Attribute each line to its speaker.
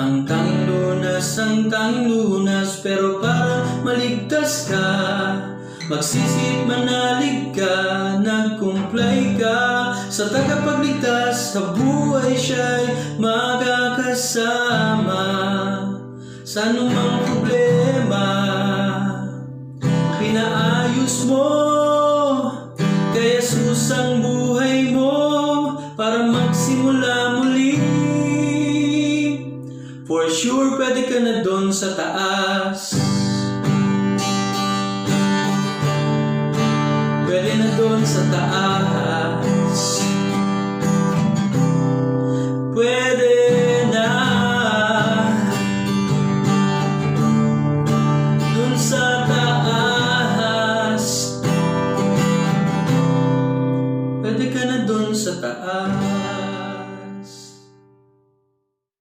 Speaker 1: Ang tanging lunas, pero para maligtas ka, magsisit manalig ka, nagkumplay ka sa tagapagligtas, sa buhay siya'y magkakasama. Sa anumang problema, pinaayos mo kay Jesus ang buhay mo para magsimula muli. For sure, pwede ka na doon sa taas. Pwede na doon sa taas. Pwede na doon sa taas. Pwede ka na doon sa taas.